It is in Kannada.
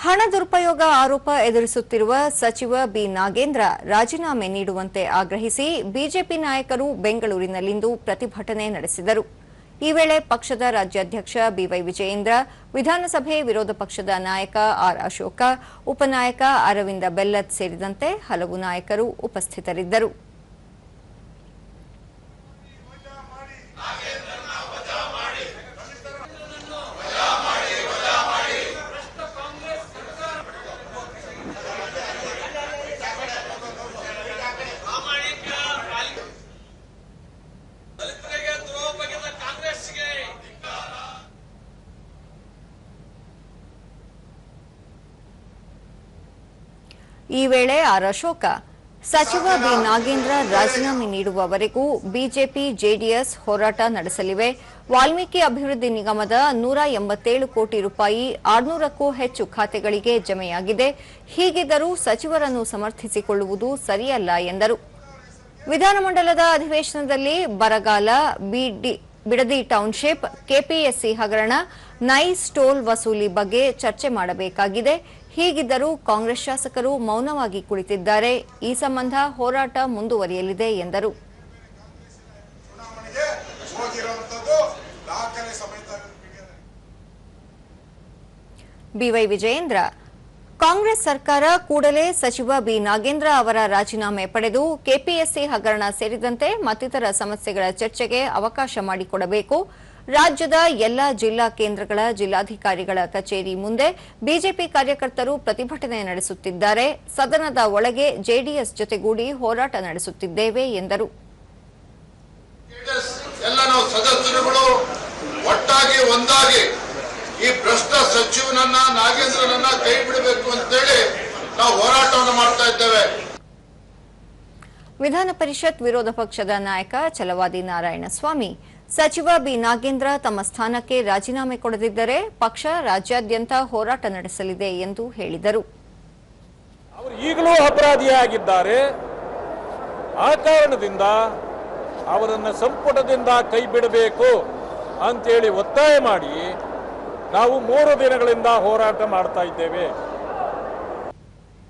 ಹಣ ದುರುಪಯೋಗ ಆರೋಪ ಎದುರಿಸುತ್ತಿರುವ ಸಚಿವ ಬಿ ನಾಗೇಂದ್ರ ರಾಜೀನಾಮೆ ನೀಡುವಂತೆ ಆಗ್ರಹಿಸಿ ಬಿಜೆಪಿ ನಾಯಕರು ಬೆಂಗಳೂರಿನಲ್ಲಿಂದು ಪ್ರತಿಭಟನೆ ನಡೆಸಿದರು. ಈ ವೇಳೆ ಪಕ್ಷದ ರಾಜ್ಯಾಧ್ಯಕ್ಷ ಬಿವೈ ವಿಜಯೇಂದ್ರ, ವಿಧಾನಸಭೆ ವಿರೋಧ ಪಕ್ಷದ ನಾಯಕ ಆರ್ ಅಶೋಕ, ಉಪನಾಯಕ ಅರವಿಂದ ಬೆಲ್ಲದ್ ಸೇರಿದಂತೆ ಹಲವು ನಾಯಕರು ಉಪಸ್ಥಿತರಿದ್ದರು. ಈ ವೇಳೆ ಆರ್ ಅಶೋಕ, ಸಚಿವ ಬಿ ನಾಗೇಂದ್ರ ರಾಜೀನಾಮೆ ನೀಡುವವರೆಗೂ ಬಿಜೆಪಿ ಜೆಡಿಎಸ್ ಹೋರಾಟ ನಡೆಸಲಿವೆ. ವಾಲ್ಮೀಕಿ ಅಭಿವೃದ್ಧಿ ನಿಗಮದ 187 ಕೋಟಿ ರೂಪಾಯಿ 600ಕ್ಕೂ ಹೆಚ್ಚು ಖಾತೆಗಳಿಗೆ ಜಮೆಯಾಗಿದೆ. ಹೀಗಿದ್ದರೂ ಸಚಿವರನ್ನು ಸಮರ್ಥಿಸಿಕೊಳ್ಳುವುದು ಸರಿಯಲ್ಲ ಎಂದರು. ವಿಧಾನಮಂಡಲದ ಅಧಿವೇಶನದಲ್ಲಿ ಬರಗಾಲ, ಬಿಡದಿ ಟೌನ್ಶಿಪ್, ಕೆಪಿಎಸ್ಸಿ ಹಗರಣ, ನೈಸ್ ಟೋಲ್ ವಸೂಲಿ ಬಗ್ಗೆ ಚರ್ಚೆ ಮಾಡಬೇಕಾಗಿದೆ. ಹೀಗಿದ್ದರೂ ಕಾಂಗ್ರೆಸ್ ಶಾಸಕರು ಮೌನವಾಗಿ ಕುಳಿತಿದ್ದಾರೆ. ಈ ಸಂಬಂಧ ಹೋರಾಟ ಮುಂದುವರಿಯಲಿದೆ ಎಂದರು. ಬಿವೈ ವಿಜಯೇಂದ್ರ, ಕಾಂಗ್ರೆಸ್ ಸರ್ಕಾರ ಕೂಡಲೇ ಸಚಿವ ಬಿ ನಾಗೇಂದ್ರ ಅವರ ರಾಜೀನಾಮೆ ಪಡೆದು ಕೆಪಿಎಸ್ಸಿ ಹಗರಣ ಸೇರಿದಂತೆ ಮತ್ತಿತರ ಸಮಸ್ಯೆಗಳ ಚರ್ಚೆಗೆ ಅವಕಾಶ ಮಾಡಿಕೊಡಬೇಕು. ರಾಜ್ಯದ ಎಲ್ಲಾ ಜಿಲ್ಲಾ ಕೇಂದ್ರಗಳ ಜಿಲ್ಲಾಧಿಕಾರಿಗಳ ಕಚೇರಿ ಮುಂದೆ ಬಿಜೆಪಿ ಕಾರ್ಯಕರ್ತರು ಪ್ರತಿಭಟನೆ ನಡೆಸುತ್ತಿದ್ದಾರೆ. ಸದನದ ಒಳಗೆ ಜೆಡಿಎಸ್ ಜೊತೆಗೂಡಿ ಹೋರಾಟ ನಡೆಸುತ್ತಿದ್ದೇವೆ ಎಂದರು. ಸದಸ್ಯರುಗಳು ಒಟ್ಟಾಗಿ ಒಂದಾಗಿ ಈ ಭ್ರಷ್ಟ ಸಚಿವನನ್ನ ನಾಗೇಂದ್ರನನ್ನ ಕೈ ಬಿಡಬೇಕು ಅಂತೇಳಿ ನಾವು ಹೋರಾಟವನ್ನು ಮಾಡ್ತಾ ಇದ್ದೇವೆ. ವಿಧಾನ ಪರಿಷತ್ ವಿರೋಧ ಪಕ್ಷದ ನಾಯಕ ಛಲವಾದಿ ನಾರಾಯಣಸ್ವಾಮಿ, ಸಚಿವ ಬಿ ನಾಗೇಂದ್ರ ತಮ್ಮ ಸ್ಥಾನಕ್ಕೆ ರಾಜೀನಾಮೆ ಕೊಡದಿದ್ದರೆ ಪಕ್ಷ ರಾಜ್ಯಾದ್ಯಂತ ಹೋರಾಟ ನಡೆಸಲಿದೆ ಎಂದು ಹೇಳಿದರು. ಅವರು ಈಗಲೂ ಅಪರಾಧಿಯಾಗಿದ್ದಾರೆ. ಆ ಕಾರಣದಿಂದ ಅವರನ್ನು ಸಂಪುಟದಿಂದ ಕೈ ಬಿಡಬೇಕು ಅಂತೇಳಿ ಒತ್ತಾಯ ಮಾಡಿ ನಾವು 3 ದಿನಗಳಿಂದ ಹೋರಾಟ ಮಾಡ್ತಾ ಇದ್ದೇವೆ.